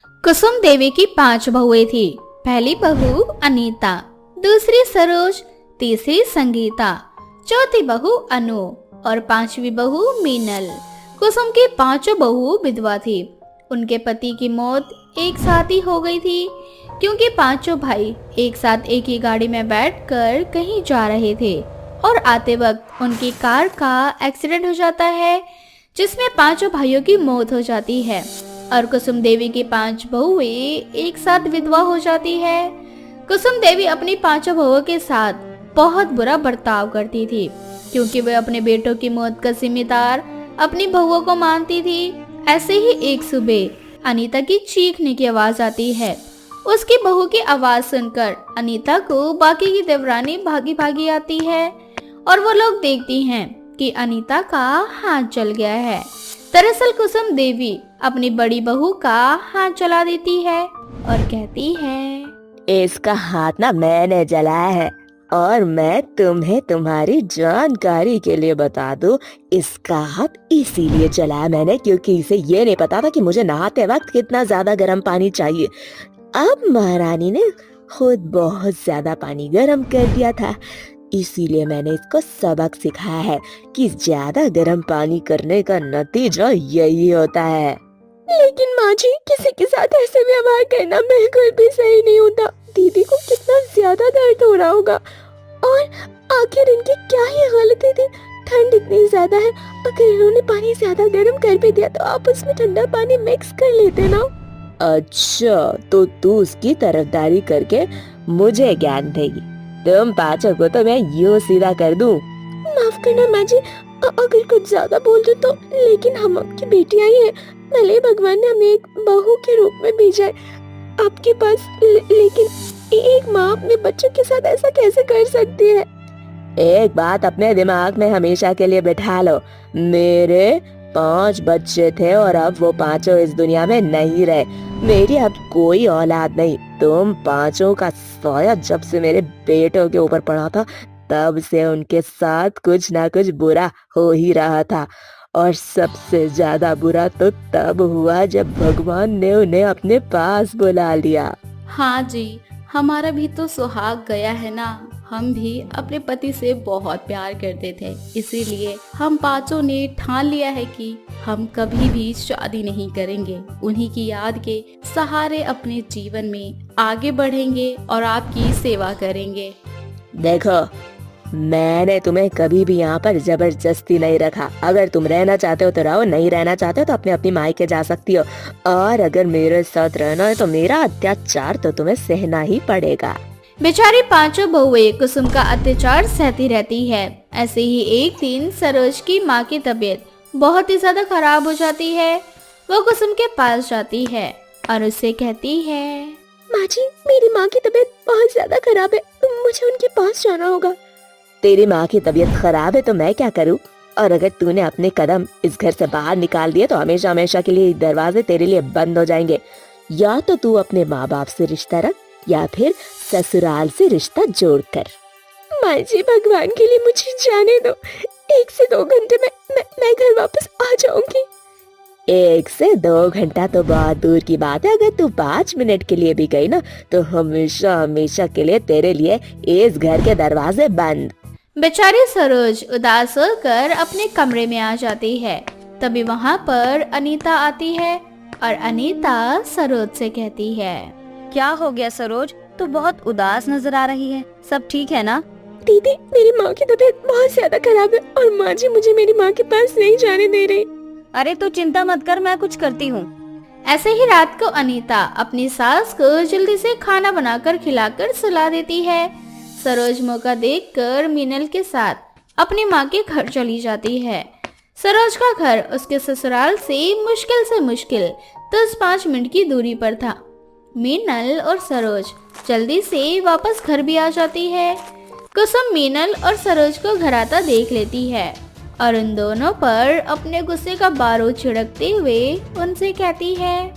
कुसुम देवी की 5 बहुएं थी। पहली बहू अनीता, दूसरी सरोज, तीसरी संगीता, चौथी बहू अनु और 5वीं बहू मीनल। कुसुम की 5 बहू विधवा थी। उनके पति की मौत एक साथ ही हो गई थी, क्योंकि 5 भाई एक साथ एक ही गाड़ी में बैठकर कहीं जा रहे थे और आते वक्त उनकी कार का एक्सीडेंट हो जाता है, जिसमें 5 भाइयों की मौत हो जाती है और कुसुम देवी की 5 बहुएं एक साथ विधवा हो जाती है। कुसुम देवी अपनी 5 बहुओं के साथ बहुत बुरा बर्ताव करती थी, क्योंकि वह अपने बेटों की मौत का जिम्मेदार अपनी बहुओं को मानती थी। ऐसे ही एक सुबह अनीता की चीखने की आवाज आती है। उसकी बहू की आवाज सुनकर अनीता को बाकी की देवरानी भागी भागी आती है और वो लोग देखती हैं कि अनीता का हाथ जल गया है। दरअसल कुसुम देवी अपनी बड़ी बहू का हाथ जला देती है और कहती है, इसका हाथ ना मैंने जलाया है और मैं तुम्हें तुम्हारी जानकारी के लिए बता दूं, इसका हाथ इसीलिए जलाया मैंने क्योंकि इसे ये नहीं पता था कि मुझे नहाते वक्त कितना ज्यादा गर्म पानी चाहिए। अब महारानी ने खुद बहुत ज्यादा पानी गर्म कर दिया था, इसीलिए मैंने इसको सबक सिखाया है कि ज्यादा गर्म पानी करने का नतीजा यही होता है। लेकिन माँ जी, किसी के साथ ऐसे व्यवहार करना बिल्कुल भी सही नहीं होता। दीदी को कितना ज्यादा दर्द हो रहा होगा और आखिर इनकी क्या ही गलती थी। ठंड इतनी ज्यादा है, अगर इन्होंने पानी ज्यादा गर्म कर भी दिया तो आप उसमें ठंडा पानी मिक्स कर लेते ना। अच्छा, तो तू उसकी तरफदारी करके मुझे ज्ञान देगी। तुम 5 को तो मैं यूं सीधा कर दूं। माफ करना माँ जी, अगर कुछ ज्यादा बोल दूं तो, लेकिन हम आपकी बेटियां ही हैं। भले भगवान ने हमें एक बहू के रूप में भेजा है आपके पास, लेकिन एक माँ अपने बच्चों के साथ ऐसा कैसे कर सकती है? एक बात अपने दिमाग में हमेशा के लिए बिठा लो, मेरे 5 बच्चे थे और अब वो 5 इस दुनिया में नहीं रहे। मेरी अब कोई औलाद नहीं। तुम 5 का साया जब से मेरे बेटों के ऊपर पड़ा था, तब से उनके साथ कुछ ना कुछ बुरा हो ही रहा था और सबसे ज्यादा बुरा तो तब हुआ जब भगवान ने उन्हें अपने पास बुला लिया। हाँ जी, हमारा भी तो सुहाग गया है ना। हम भी अपने पति से बहुत प्यार करते थे, इसीलिए हम 5 ने ठान लिया है कि हम कभी भी शादी नहीं करेंगे। उन्हीं की याद के सहारे अपने जीवन में आगे बढ़ेंगे और आपकी सेवा करेंगे। देखो, मैंने तुम्हें कभी भी यहाँ पर जबरदस्ती नहीं रखा। अगर तुम रहना चाहते हो तो रहो, नहीं रहना चाहते हो तो अपने अपनी मायके जा सकती हो। और अगर मेरे साथ रहना है तो मेरा अत्याचार तो तुम्हें सहना ही पड़ेगा। बेचारी 5 बहुएं कुसुम का अत्याचार सहती रहती है। ऐसे ही एक दिन सरोज की माँ की तबीयत बहुत ही ज्यादा खराब हो जाती है। वो कुसुम के पास जाती है और उससे कहती है, माँ जी, मेरी माँ की तबीयत बहुत ज्यादा खराब है, मुझे उनके पास जाना होगा। तेरी माँ की तबीयत खराब है तो मैं क्या करूँ? और अगर तूने अपने कदम इस घर से बाहर निकाल दिए तो हमेशा हमेशा के लिए दरवाजे तेरे लिए बंद हो जाएंगे। या तो तू अपने माँ बाप से रिश्ता रख या फिर ससुराल से रिश्ता जोड़ कर। माँ जी, भगवान के लिए मुझे जाने दो। 1 से 2 घंटे में मैं घर वापस आ जाऊंगी। 1 से 2 घंटा तो बहुत दूर की बात है। अगर तू 5 मिनट के लिए भी गई ना तो हमेशा हमेशा के लिए तेरे लिए इस घर के दरवाजे बंद। बेचारी सरोज उदास होकर अपने कमरे में आ जाती है। तभी वहाँ पर अनीता आती है और अनीता सरोज से कहती है, क्या हो गया सरोज, तू बहुत उदास नजर आ रही है, सब ठीक है ना? दीदी, मेरी माँ की तबीयत बहुत ज्यादा खराब है और माँ जी मुझे मेरी माँ के पास नहीं जाने दे रही। अरे तू चिंता मत कर, मैं कुछ करती हूँ। ऐसे ही रात को अनीता अपनी सास को जल्दी से खाना बनाकर खिलाकर सुला देती है। सरोज मौका देखकर मीनल के साथ अपनी माँ के घर चली जाती है। सरोज का घर उसके ससुराल से मुश्किल 10-5 मिनट की दूरी पर था। मीनल और सरोज जल्दी से वापस घर भी आ जाती है। कुसुम मीनल और सरोज को घर आता देख लेती है और उन दोनों पर अपने गुस्से का बारूद छिड़कते हुए उनसे कहती है,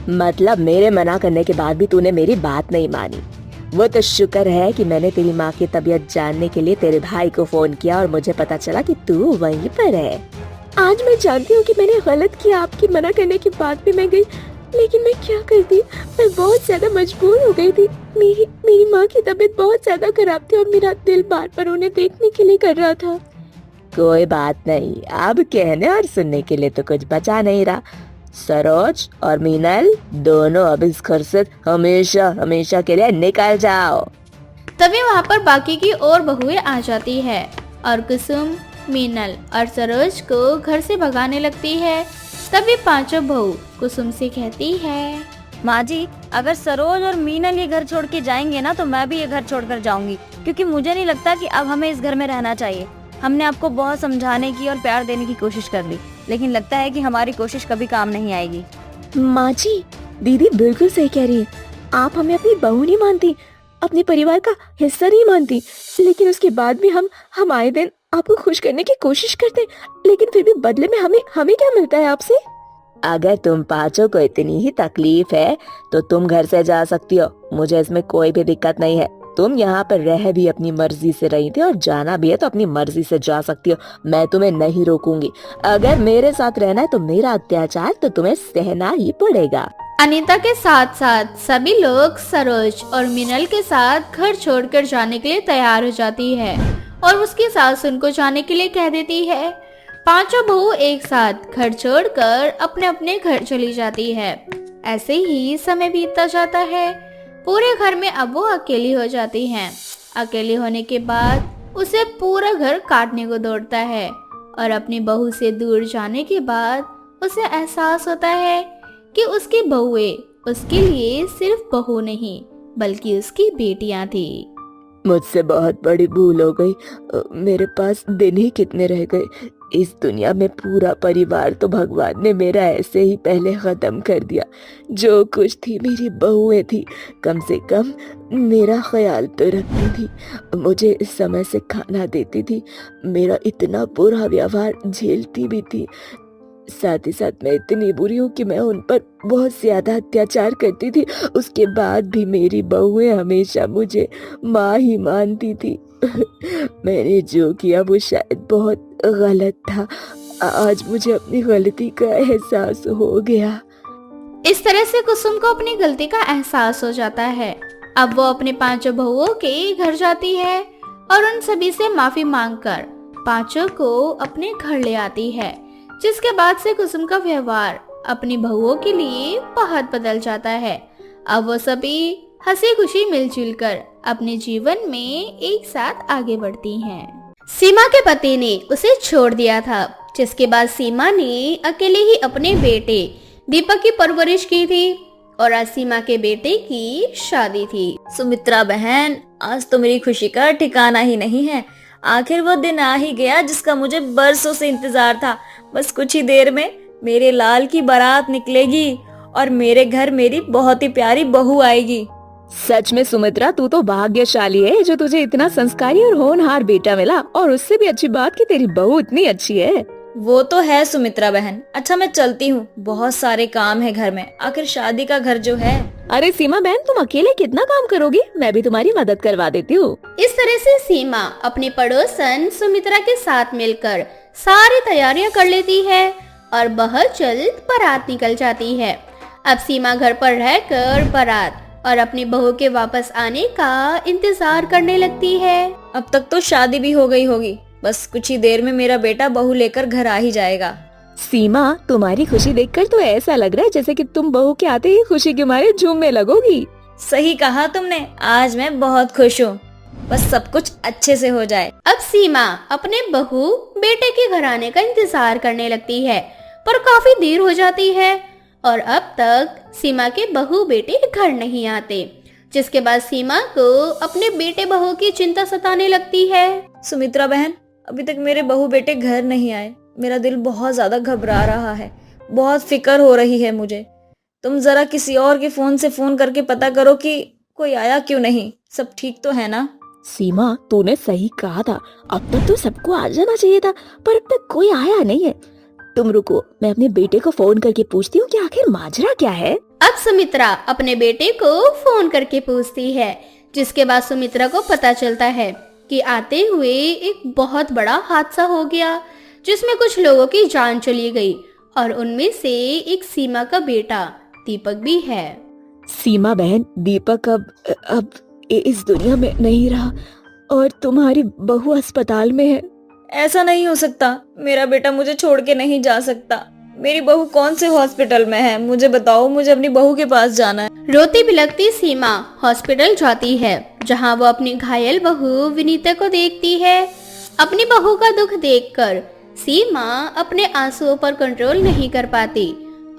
मतलब मेरे मना करने के बाद भी तूने मेरी बात नहीं मानी। वो तो शुक्र है कि मैंने तेरी माँ की तबीयत जानने के लिए तेरे भाई को फोन किया और मुझे पता चला कि तू वहीं पर है। आज मैं जानती हूँ कि मैंने गलत किया, आपकी मना करने के बाद भी मैं गई, लेकिन मैं क्या करती, मैं बहुत ज्यादा मजबूर हो गई थी। मेरी माँ की तबीयत बहुत ज्यादा खराब थी और मेरा दिल बार बार उन्हें देखने के लिए कर रहा था। कोई बात नहीं, अब कहने और सुनने के लिए तो कुछ बचा नहीं रहा। सरोज और मीनल दोनों अब इस घर से हमेशा हमेशा के लिए निकल जाओ। तभी वहाँ पर बाकी की और बहुएं आ जाती है और कुसुम, मीनल और सरोज को घर से भगाने लगती है। तभी पांचों बहू कुसुम से कहती है, माँ जी, अगर सरोज और मीनल ये घर छोड़ के जाएंगे ना तो मैं भी ये घर छोड़कर जाऊंगी, क्योंकि मुझे नहीं लगता कि अब हमें इस घर में रहना चाहिए। हमने आपको बहुत समझाने की और प्यार देने की कोशिश कर ली, लेकिन लगता है कि हमारी कोशिश कभी काम नहीं आएगी। माँ जी, दीदी बिल्कुल सही कह रही है। आप हमें अपनी बहू नहीं मानती, अपने परिवार का हिस्सा नहीं मानती, लेकिन उसके बाद भी हम आए दिन आपको खुश करने की कोशिश करते हैं, लेकिन फिर भी बदले में हमें क्या मिलता है आपसे? अगर तुम पांचों को इतनी ही तकलीफ है तो तुम घर से जा सकती हो, मुझे इसमें कोई भी दिक्कत नहीं है। तुम यहाँ पर रह भी अपनी मर्जी से रही थी और जाना भी है तो अपनी मर्जी से जा सकती हो, मैं तुम्हें नहीं रोकूंगी। अगर मेरे साथ रहना है तो मेरा अत्याचार तो तुम्हें सहना ही पड़ेगा। अनीता के साथ साथ सभी लोग सरोज और मिनल के साथ घर छोड़कर जाने के लिए तैयार हो जाती है और उसकी सास उनको जाने के लिए कह देती है। पांचों बहू एक साथ घर छोड़कर अपने अपने घर चली जाती है। ऐसे ही समय बीतता जाता है। पूरे घर में अब वो अकेली हो जाती हैं। अकेली होने के बाद उसे पूरा घर काटने को दौड़ता है और अपनी बहू से दूर जाने के बाद उसे एहसास होता है कि उसकी बहुएं उसके लिए सिर्फ बहू नहीं बल्कि उसकी बेटियां थी। मुझसे बहुत बड़ी भूल हो गई। मेरे पास दिन ही कितने रह गए। इस दुनिया में पूरा परिवार तो भगवान ने मेरा ऐसे ही पहले खत्म कर दिया। जो कुछ थी मेरी बहुएं थी, कम से कम मेरा ख्याल तो रखती थी, मुझे समय से खाना देती थी, मेरा इतना बुरा व्यवहार झेलती भी थी। साथ ही साथ मैं इतनी बुरी हूँ कि मैं उन पर बहुत ज्यादा अत्याचार करती थी। उसके बाद भी मेरी बहुएं हमेशा मुझे माँ ही मानती थी। मैंने जो किया वो शायद बहुत गलत था। आज मुझे अपनी गलती का एहसास हो गया। इस तरह से कुसुम को अपनी गलती का एहसास हो जाता है। अब वो अपने पांचों बहुओं के घर जाती है और उन सभी से माफी मांगकर पांचों को अपने घर ले आती है, जिसके बाद से कुसुम का व्यवहार अपनी बहुओं के लिए बहुत बदल जाता है। अब वो सभी हंसी खुशी मिलजुल कर अपने जीवन में एक साथ आगे बढ़ती हैं। सीमा के पति ने उसे छोड़ दिया था, जिसके बाद सीमा ने अकेले ही अपने बेटे दीपक की परवरिश की थी और आज सीमा के बेटे की शादी थी। सुमित्रा बहन, आज तो मेरी खुशी का ठिकाना ही नहीं है। आखिर वो दिन आ ही गया जिसका मुझे बरसों से इंतजार था। बस कुछ ही देर में मेरे लाल की बारात निकलेगी और मेरे घर मेरी बहुत ही प्यारी बहू आएगी। सच में सुमित्रा, तू तो भाग्यशाली है जो तुझे इतना संस्कारी और होनहार बेटा मिला, और उससे भी अच्छी बात कि तेरी बहू इतनी अच्छी है। वो तो है सुमित्रा बहन। अच्छा, मैं चलती हूँ, बहुत सारे काम है घर में, आखिर शादी का घर जो है। अरे सीमा बहन, तुम अकेले कितना काम करोगी? मैं भी तुम्हारी मदद करवा देती हूँ। इस तरह से सीमा अपने पड़ोसन सुमित्रा के साथ मिलकर सारी तैयारियां कर लेती है और बहुत जल्द बारात निकल जाती है। अब सीमा घर पर रहकर बारात और अपनी बहू के वापस आने का इंतजार करने लगती है। अब तक तो शादी भी हो गई होगी, बस कुछ ही देर में मेरा बेटा बहू लेकर घर आ ही जाएगा। सीमा, तुम्हारी खुशी देखकर तो ऐसा लग रहा है जैसे कि तुम बहू के आते ही खुशी के मारे झूमने लगोगी। सही कहा तुमने, आज मैं बहुत खुश हूँ, बस सब कुछ अच्छे से हो जाए। अब सीमा अपने बहू बेटे के घर आने का इंतजार करने लगती है, पर काफी देर हो जाती है और अब तक सीमा के बहू बेटे घर नहीं आते, जिसके बाद सीमा को अपने बेटे बहू की चिंता सताने लगती है। सुमित्रा बहन, अभी तक मेरे बहू बेटे घर नहीं आए, मेरा दिल बहुत ज्यादा घबरा रहा है, बहुत फिक्र हो रही है मुझे। तुम जरा किसी और के फोन से फोन करके पता करो कि कोई आया क्यों नहीं, सब ठीक तो है ना? सीमा, तूने सही कहा था, अब तक तो सबको आ जाना चाहिए था, पर अब तक कोई आया नहीं है। तुम रुको, मैं अपने बेटे को फोन करके पूछती हूँ कि आखिर माजरा क्या है। अब सुमित्रा अपने बेटे को फोन करके पूछती है, जिसके बाद सुमित्रा को पता चलता है कि आते हुए एक बहुत बड़ा हादसा हो गया, जिसमें कुछ लोगों की जान चली गई और उनमें से एक सीमा का बेटा दीपक भी है। सीमा बहन, दीपक अब इस दुनिया में नहीं रहा और तुम्हारी बहू अस्पताल में है। ऐसा नहीं हो सकता, मेरा बेटा मुझे छोड़ के नहीं जा सकता। मेरी बहू कौन से हॉस्पिटल में है, मुझे बताओ, मुझे अपनी बहू के पास जाना है। रोती बिलखती सीमा हॉस्पिटल जाती है, जहां वो अपनी घायल बहू विनीता को देखती है। अपनी बहू का दुख देखकर सीमा अपने आंसुओं पर कंट्रोल नहीं कर पाती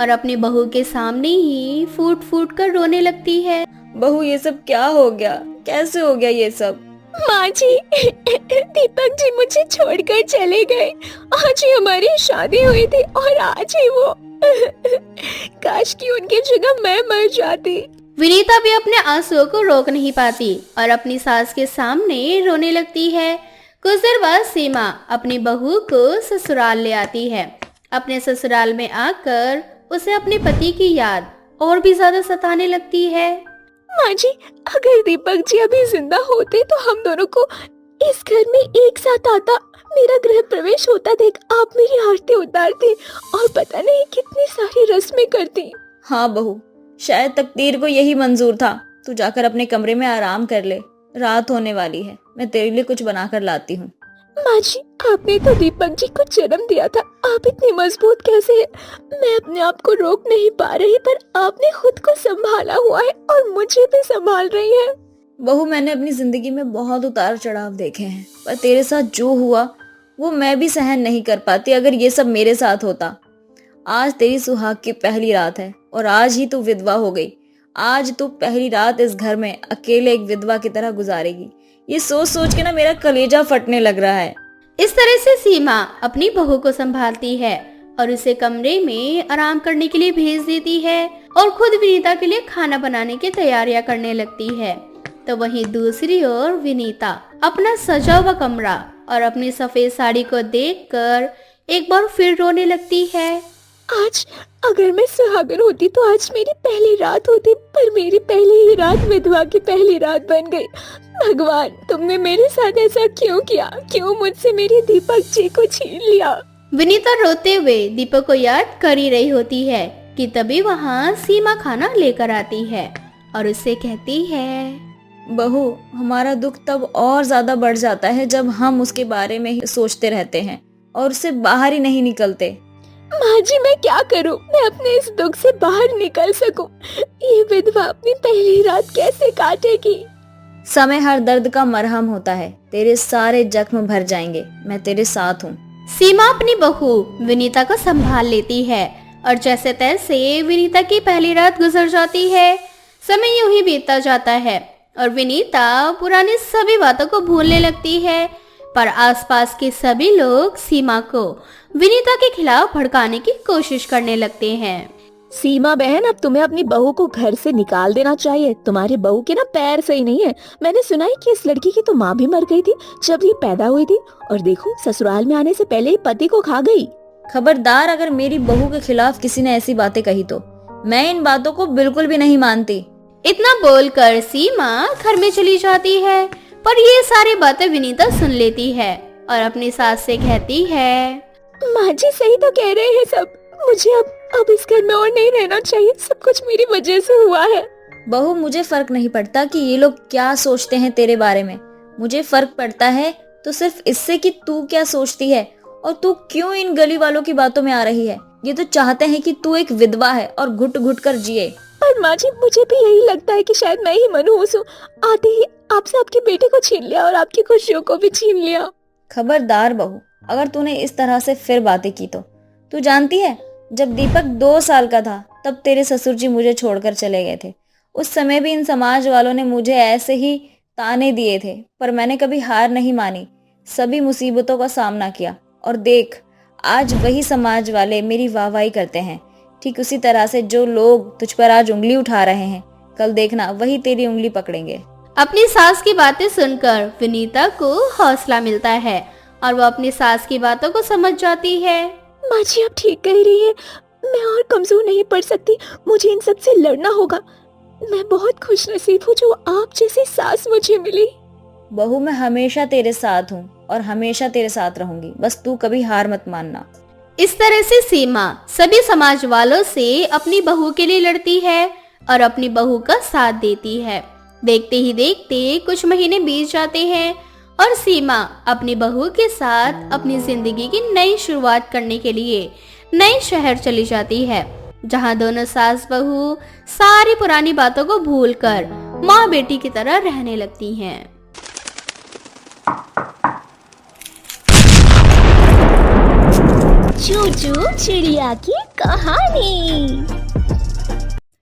और अपनी बहू के सामने ही फूट फूट कर रोने लगती है। बहू, ये सब क्या हो गया, कैसे हो गया ये सब? माँ जी, दीपक जी मुझे छोड़कर चले गए। आज ही हमारी शादी हुई थी और आज ही वो काश कि उनकी जगह मैं मर जाती। विनीता भी अपने आंसुओं को रोक नहीं पाती और अपनी सास के सामने रोने लगती है। कुछ देर बाद सीमा अपनी बहू को ससुराल ले आती है। अपने ससुराल में आकर उसे अपने पति की याद और भी ज्यादा सताने लगती है। माँ जी, अगर दीपक जी अभी जिंदा होते तो हम दोनों को इस घर में एक साथ आता, मेरा गृह प्रवेश होता, देख आप मेरी आरती उतारते और पता नहीं कितनी सारी रस्में करती। हाँ बहू, शायद तकदीर को यही मंजूर था। तू जाकर अपने कमरे में आराम कर ले, रात होने वाली है, मैं तेरे लिए कुछ बनाकर लाती हूँ। माँ जी, आपने तो दीपक जी को जन्म दिया था, आप इतनी मजबूत कैसे हैं? मैं अपने आप को रोक नहीं पा रही, पर आपने खुद को संभाला हुआ है और मुझे भी संभाल रही है। बहू, मैंने अपनी जिंदगी में बहुत उतार चढ़ाव देखे हैं, पर तेरे साथ जो हुआ वो मैं भी सहन नहीं कर पाती अगर ये सब मेरे साथ होता। आज तेरी सुहाग की पहली रात है और आज ही तू विधवा हो गई। आज तू पहली रात इस घर में अकेले एक विधवा की तरह गुजारेगी। ये सोच सोच के ना मेरा कलेजा फटने लग रहा है। इस तरह से सीमा अपनी बहू को संभालती है और उसे कमरे में आराम करने के लिए भेज देती है और खुद विनीता के लिए खाना बनाने की तैयारियां करने लगती है। तो वहीं दूसरी ओर विनीता अपना सजा हुआ कमरा और अपनी सफेद साड़ी को देखकर एक बार फिर रोने लगती है। आज अगर मैं सुहागन होती तो आज मेरी पहली रात होती, पर मेरी पहली ही रात विधवा की पहली रात बन गई। भगवान, तुमने मेरे साथ ऐसा क्यों किया? क्यों मुझसे मेरे दीपक जी को छीन लिया? विनीता रोते हुए दीपक को याद कर ही रही होती है कि तभी वहाँ सीमा खाना लेकर आती है और उससे कहती है, बहू, हमारा दुख तब और ज्यादा बढ़ जाता है जब हम उसके बारे में ही सोचते रहते हैं और उससे बाहर ही नहीं निकलते। माँ जी, मैं क्या करूँ? मैं अपने इस दुख से बाहर निकल सकूं? ये विधवा अपनी पहली रात कैसे काटेगी? समय हर दर्द का मरहम होता है, तेरे सारे जख्म भर जाएंगे, मैं तेरे साथ हूँ। सीमा अपनी बहू विनीता को संभाल लेती है और जैसे तैसे विनीता की पहली रात गुजर जाती है। समय यूं ही बीतता जाता है और विनीता पुरानी सभी बातों को भूलने लगती है, पर आसपास के सभी लोग सीमा को विनीता के खिलाफ भड़काने की कोशिश करने लगते हैं। सीमा बहन, अब तुम्हें अपनी बहू को घर से निकाल देना चाहिए। तुम्हारी बहू के ना पैर सही नहीं है। मैंने सुना है कि इस लड़की की तो माँ भी मर गई थी जब ये पैदा हुई थी, और देखो ससुराल में आने से पहले ही पति को खा गई। खबरदार, अगर मेरी बहू के खिलाफ किसी ने ऐसी बातें कही तो मैं इन बातों को बिल्कुल भी नहीं मानती। इतना बोलकर सीमा घर में चली जाती है, पर ये सारी बातें विनीता सुन लेती है और अपनी सास से कहती है, माँ जी सही तो कह रहे हैं सब, मुझे अब इस घर में और नहीं रहना चाहिए। सब कुछ मेरी वजह से हुआ है। बहू, मुझे फर्क नहीं पड़ता कि ये लोग क्या सोचते हैं तेरे बारे में। मुझे फर्क पड़ता है तो सिर्फ इससे कि तू क्या सोचती है और तू क्यों इन गली वालों की बातों में आ रही है। ये तो चाहते हैं कि तू एक विधवा है और घुट घुट कर जिए। पर माँ जी, मुझे भी यही लगता है कि शायद मैं ही मनहूस हूँ। आते ही आपसे आपके बेटे को छीन लिया और आपकी खुशियों को भी छीन लिया। खबरदार बहू, अगर तूने इस तरह से फिर बातें की तो तू जानती है, जब दीपक 2 साल का था तब तेरे ससुर जी मुझे छोड़कर चले गए थे। उस समय भी इन समाज वालों ने मुझे ऐसे ही ताने दिए थे, पर मैंने कभी हार नहीं मानी। सभी मुसीबतों का सामना किया और देख, आज वही समाज वाले मेरी वाहवाही करते हैं। ठीक उसी तरह से जो लोग तुझ पर आज उंगली उठा रहे हैं, कल देखना वही तेरी उंगली पकड़ेंगे। अपनी सास की बातें सुनकर विनीता को हौसला मिलता है और वो अपनी सास की बातों को समझ जाती है। माँ जी, आप ठीक कह रही है, मैं और कमजोर नहीं पड़ सकती। मुझे इन सब से लड़ना होगा। मैं बहुत खुशनसीब हूँ जो आप जैसी सास मुझे मिली। बहू, मैं हमेशा तेरे साथ हूँ और हमेशा तेरे साथ रहूंगी, बस तू कभी हार मत मानना। इस तरह से सीमा सभी समाज वालों से अपनी बहू के लिए लड़ती है और अपनी बहू का साथ देती है। देखते ही देखते कुछ महीने बीत जाते हैं और सीमा अपनी बहू के साथ अपनी जिंदगी की नई शुरुआत करने के लिए नए शहर चली जाती है, जहां दोनों सास बहू सारी पुरानी बातों को भूलकर माँ बेटी की तरह रहने लगती हैं। चूचू चिड़िया की कहानी।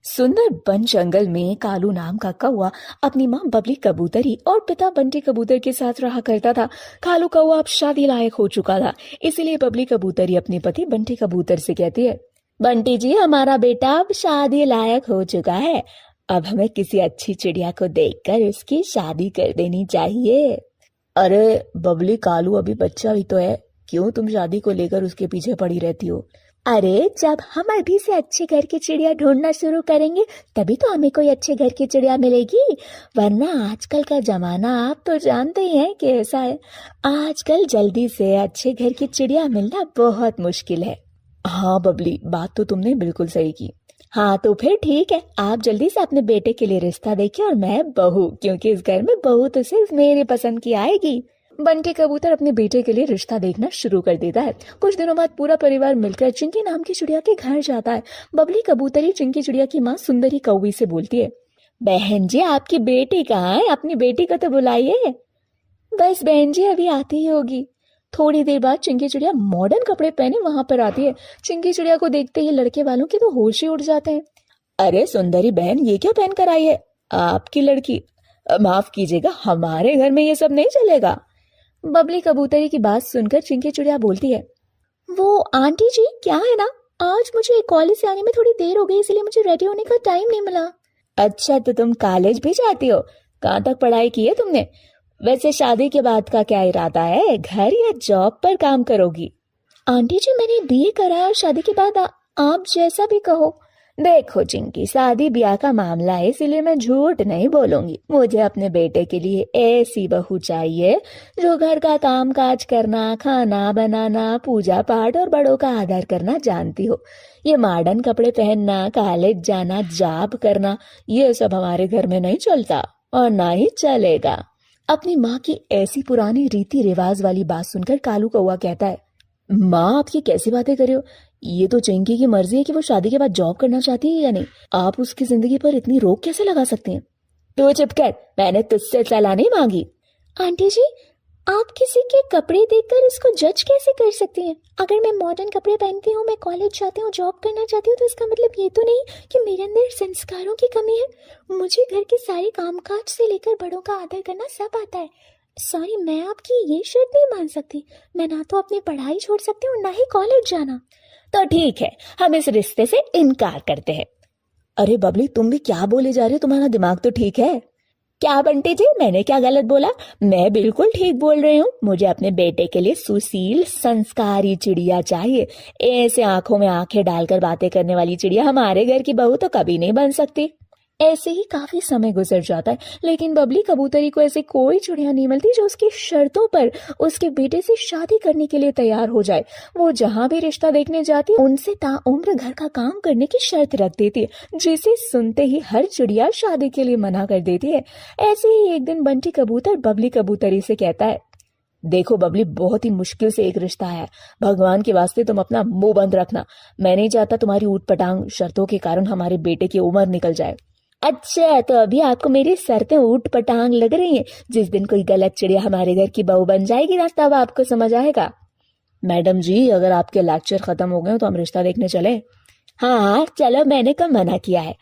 सुंदर वन जंगल में कालू नाम का कौवा अपनी माँ बबली कबूतरी और पिता बंटी कबूतर के साथ रहा करता था। कालू कौवा अब शादी लायक हो चुका था, इसीलिए बबली कबूतरी अपने पति बंटी कबूतर से कहती है, बंटी जी, हमारा बेटा अब शादी लायक हो चुका है, अब हमें किसी अच्छी चिड़िया को देखकर उसकी शादी कर देनी चाहिए। अरे बबली, कालू अभी बच्चा भी तो है, क्यों तुम शादी को लेकर उसके पीछे पड़ी रहती हो? अरे जब हम अभी से अच्छे घर की चिड़िया ढूंढना शुरू करेंगे तभी तो हमें कोई अच्छे घर की चिड़िया मिलेगी, वरना आजकल का जमाना आप तो जानते ही हैं कैसा है। आजकल जल्दी से अच्छे घर की चिड़िया मिलना बहुत मुश्किल है। हाँ बबली, बात तो तुमने बिल्कुल सही की। हाँ तो फिर ठीक है, आप जल्दी से अपने बेटे के लिए रिश्ता देखिए और मैं बहू, क्योंकि इस घर में बहू तो सिर्फ मेरे पसंद की आएगी। बंटी कबूतर अपने बेटे के लिए रिश्ता देखना शुरू कर देता है। कुछ दिनों बाद पूरा परिवार मिलकर चिंकी नाम की चिड़िया के घर जाता है। बबली कबूतरी चिंकी चिड़िया की माँ सुंदरी कौवी से बोलती है, बहन जी आपकी बेटी कहाँ है? अपनी बेटी को तो बुलाइए। बस बहन जी अभी आती ही होगी। थोड़ी देर बाद चिंकी चिड़िया मॉडर्न कपड़े पहने वहां पर आती है। चिंकी चिड़िया को देखते ही लड़के वालों के तो होश ही उड़ जाते हैं। अरे सुंदरी बहन, ये क्या पहन कर आई है? आपकी लड़की, माफ कीजिएगा, हमारे घर में ये सब नहीं चलेगा। बबली कबूतरी की बात सुनकर चिंकी चिड़िया बोलती है, वो आंटी जी क्या है ना, आज मुझे कॉलेज से आने में थोड़ी देर हो गई, इसलिए मुझे रेडी होने का टाइम नहीं मिला। अच्छा तो तुम कॉलेज भी जाती हो? कहाँ तक पढ़ाई की है तुमने? वैसे शादी के बाद का क्या इरादा है, घर या जॉब पर काम करोगी? आंटी जी मैंने बीए करा है और शादी के बाद आप जैसा भी कहो। देखो चिंकी, शादी ब्याह का मामला है, इसीलिए मैं झूठ नहीं बोलूंगी। मुझे अपने बेटे के लिए ऐसी बहू चाहिए जो घर का काम काज करना, खाना बनाना, पूजा पाठ और बड़ों का आदर करना जानती हो। ये मॉडर्न कपड़े पहनना, कॉलेज जाना, जॉब करना, ये सब हमारे घर में नहीं चलता और ना ही चलेगा। अपनी माँ की ऐसी पुरानी रीति रिवाज वाली बात सुनकर कालू कौवा कहता है, माँ आप ये कैसी बातें कर रहे हो? ये तो चिंकी की मर्जी है कि वो शादी के बाद जॉब करना चाहती है या नहीं। आप उसकी जिंदगी पर इतनी रोक कैसे लगा सकते हैं? तो चुप कर, मैंने तुझसे सलाह नहीं मांगी। आंटी जी आप किसी के कपड़े देखकर उसको जज कैसे कर सकती हैं? अगर मैं मॉडर्न कपड़े पहनती हूँ, मैं कॉलेज जाती हूँ, जॉब करना चाहती हूँ, तो इसका मतलब ये तो नहीं कि मेरे अंदर संस्कारों की कमी है। मुझे घर के सारे कामकाज से लेकर बड़ों का आदर करना सब आता है। सॉरी, मैं आपकी ये शर्त नहीं मान सकती। मैं ना तो अपनी पढ़ाई छोड़ सकती हूँ ना ही कॉलेज जाना। तो ठीक है, हम इस रिश्ते से इनकार करते हैं। अरे बबली, तुम भी क्या बोले जा रही हो? तुम्हारा दिमाग तो ठीक है क्या? बंटी जी मैंने क्या गलत बोला? मैं बिल्कुल ठीक बोल रही हूँ। मुझे अपने बेटे के लिए सुशील संस्कारी चिड़िया चाहिए। ऐसे आंखों में आंखें डालकर बातें करने वाली चिड़िया हमारे घर की बहू तो कभी नहीं बन सकती। ऐसे ही काफी समय गुजर जाता है, लेकिन बबली कबूतरी को ऐसी कोई चिड़िया नहीं मिलती जो उसकी शर्तों पर उसके बेटे से शादी करने के लिए तैयार हो जाए। वो जहाँ भी रिश्ता देखने जाती है उनसे ताउम्र घर का काम करने की शर्त रख देती है, जिसे सुनते ही हर चिड़िया शादी के लिए मना कर देती है। ऐसे ही एक दिन बंटी कबूतर बबली कबूतरी से कहता है, देखो बबली, बहुत ही मुश्किल से एक रिश्ता है, भगवान के वास्ते तुम अपना मुंह बंद रखना। मैं नहीं चाहता तुम्हारी ऊट पटांग शर्तों के कारण हमारे बेटे की उम्र निकल जाए। अच्छा तो अभी आपको मेरी शर्तें ऊट पटांग लग रही हैं? जिस दिन कोई गलत चिड़िया हमारे घर की बहू बन जाएगी ना, तब आपको समझ आएगा। मैडम जी अगर आपके लेक्चर खत्म हो गए तो हम रिश्ता देखने चले। हाँ चलो, मैंने कब मना किया है।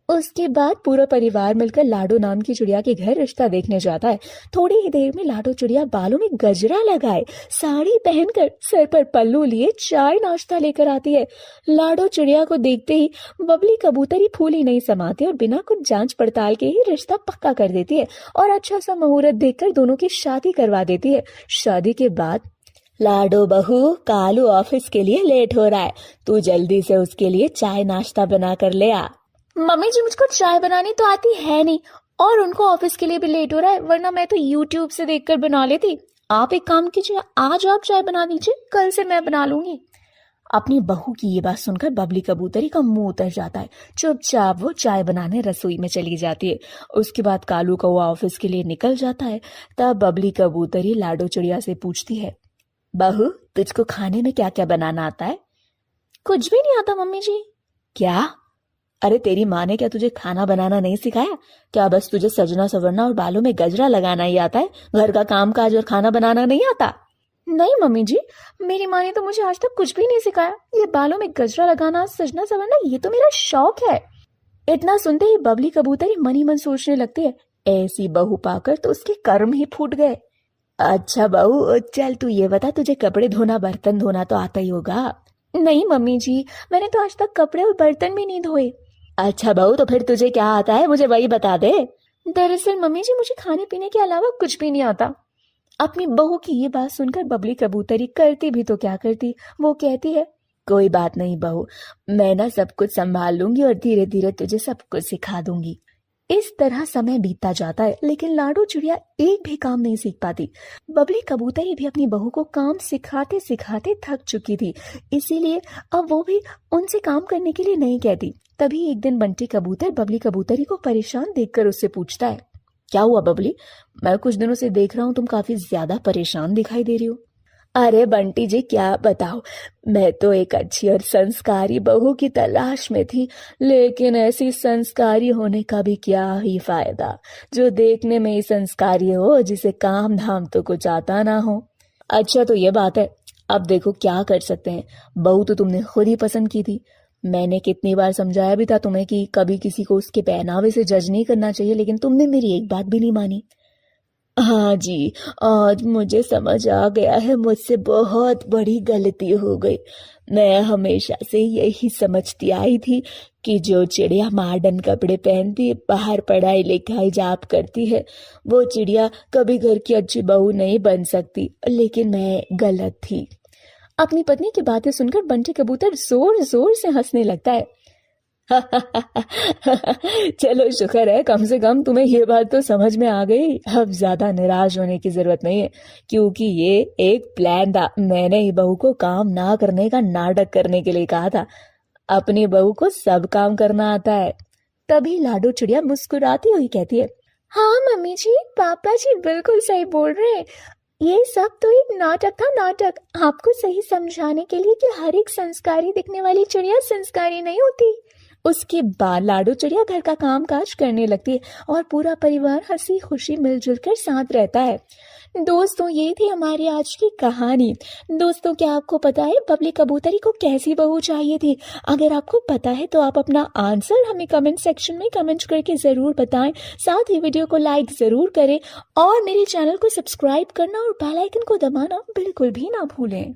उसके बाद पूरा परिवार मिलकर लाडो नाम की चिड़िया के घर रिश्ता देखने जाता है। थोड़ी ही देर में लाडो चिड़िया बालों में गजरा लगाए, साड़ी पहनकर, सर पर पल्लू लिए चाय नाश्ता लेकर आती है। लाडो चिड़िया को देखते ही बबली कबूतरी फूली नहीं समाती और बिना कुछ जांच पड़ताल के ही रिश्ता पक्का कर देती है और अच्छा सा मुहूर्त देखकर दोनों की शादी करवा देती है। शादी के बाद, लाडो बहू, कालू ऑफिस के लिए लेट हो रहा है, तू जल्दी से उसके लिए चाय नाश्ता बना कर ले आ। मम्मी जी मुझको चाय बनानी तो आती है नहीं और उनको ऑफिस के लिए भी लेट हो रहा है, वरना मैं तो यूट्यूब से देखकर बना लेती। आप एक काम कीजिए, आज आप चाय बना दीजिए, कल से मैं बना लूंगी। अपनी बहू की ये बात सुनकर बबली कबूतरी का मुंह उतर जाता है। चुपचाप वो चाय बनाने रसोई में चली जाती है। उसके बाद कालू कौवा ऑफिस के लिए निकल जाता है। तब बबली कबूतरी लाडो चिड़िया से पूछती है, बहू तुझको खाने में क्या क्या बनाना आता है? कुछ भी नहीं आता मम्मी जी। क्या? अरे तेरी माँ ने क्या तुझे खाना बनाना नहीं सिखाया? क्या बस तुझे सजना संवरना और बालों में गजरा लगाना ही आता है? घर का काम काज और खाना बनाना नहीं आता? नहीं मम्मी जी, मेरी माँ ने तो मुझे आज तक कुछ भी नहीं सिखाया। ये बालों में गजरा लगाना, सजना संवरना, ये तो मेरा शौक है। इतना सुनते ही बबली कबूतरी मन ही मन सोचने लगती है, ऐसी बहू पाकर तो उसके कर्म ही फूट गए। अच्छा बहू चल तू ये बता, तुझे कपड़े धोना बर्तन धोना तो आता ही होगा? नहीं मम्मी जी, मैंने तो आज तक कपड़े और बर्तन भी नहीं धोए। अच्छा बहू तो फिर तुझे क्या आता है, मुझे वही बता दे। दरअसल मम्मी जी मुझे खाने पीने के अलावा कुछ भी नहीं आता। अपनी बहू की ये बात सुनकर बबली कबूतरी करती भी तो क्या करती, वो कहती है, कोई बात नहीं बहू, मैं ना सब कुछ संभाल लूंगी और धीरे धीरे तुझे सब कुछ सिखा दूंगी। इस तरह समय बीतता जाता है, लेकिन लाडो चिड़िया एक भी काम नहीं सीख पाती। बबली कबूतरी भी अपनी बहू को काम सिखाते सिखाते थक चुकी थी, इसीलिए अब वो भी उनसे काम करने के लिए नहीं कहती। तभी एक दिन बंटी कबूतर बबली कबूतरी को परेशान देखकर उससे पूछता है, क्या हुआ बबली? मैं कुछ दिनों से देख रहा हूँ तुम काफी ज्यादा परेशान दिखाई दे रही हो। अरे बंटी जी क्या बताओ, मैं तो एक अच्छी और संस्कारी बहू की तलाश में थी, लेकिन ऐसी संस्कारी होने का भी क्या ही फायदा, जो देखने में ही संस्कारी हो, जिसे काम धाम तो कुछ आता ना हो। अच्छा तो ये बात है, अब देखो क्या कर सकते हैं, बहू तो तुमने खुद ही पसंद की थी। मैंने कितनी बार समझाया भी था तुम्हें कि कभी किसी को उसके पहनावे से जज नहीं करना चाहिए, लेकिन तुमने मेरी एक बात भी नहीं मानी। हाँ जी, आज मुझे समझ आ गया है, मुझसे बहुत बड़ी गलती हो गई। मैं हमेशा से यही समझती आई थी कि जो चिड़िया मॉडर्न कपड़े पहनती, बाहर पढ़ाई लिखाई जाप करती है, वो चिड़िया कभी घर की अच्छी बहू नहीं बन सकती, लेकिन मैं गलत थी। अपनी पत्नी की बातें सुनकर बंटी कबूतर जोर जोर से हंसने लगता है। चलो शुक्र है, कम से कम तुम्हें ये बात तो समझ में आ गई। अब ज्यादा निराश होने की जरूरत नहीं है, क्योंकि ये एक प्लान था। मैंने ही बहू को काम ना करने का नाटक करने के लिए कहा था। अपनी बहू को सब काम करना आता है। तभी लाडो चिड़िया मुस्कुराती हुई कहती है, हाँ मम्मी जी, पापा जी बिल्कुल सही बोल रहे हैं। ये सब तो एक नाटक था, नाटक, आपको सही समझाने के लिए कि हर एक संस्कारी दिखने वाली चिड़िया संस्कारी नहीं होती। उसके बाद लाडो चिड़िया घर का काम काज करने लगती है और पूरा परिवार हंसी खुशी मिलजुल कर साथ रहता है। दोस्तों ये थी हमारी आज की कहानी। दोस्तों क्या आपको पता है बबली कबूतरी को कैसी बहू चाहिए थी? अगर आपको पता है तो आप अपना आंसर हमें कमेंट सेक्शन में कमेंट करके जरूर बताएं। साथ ही वीडियो को लाइक जरूर करें और मेरे चैनल को सब्सक्राइब करना और बेल आइकन को दबाना बिल्कुल भी ना भूलें।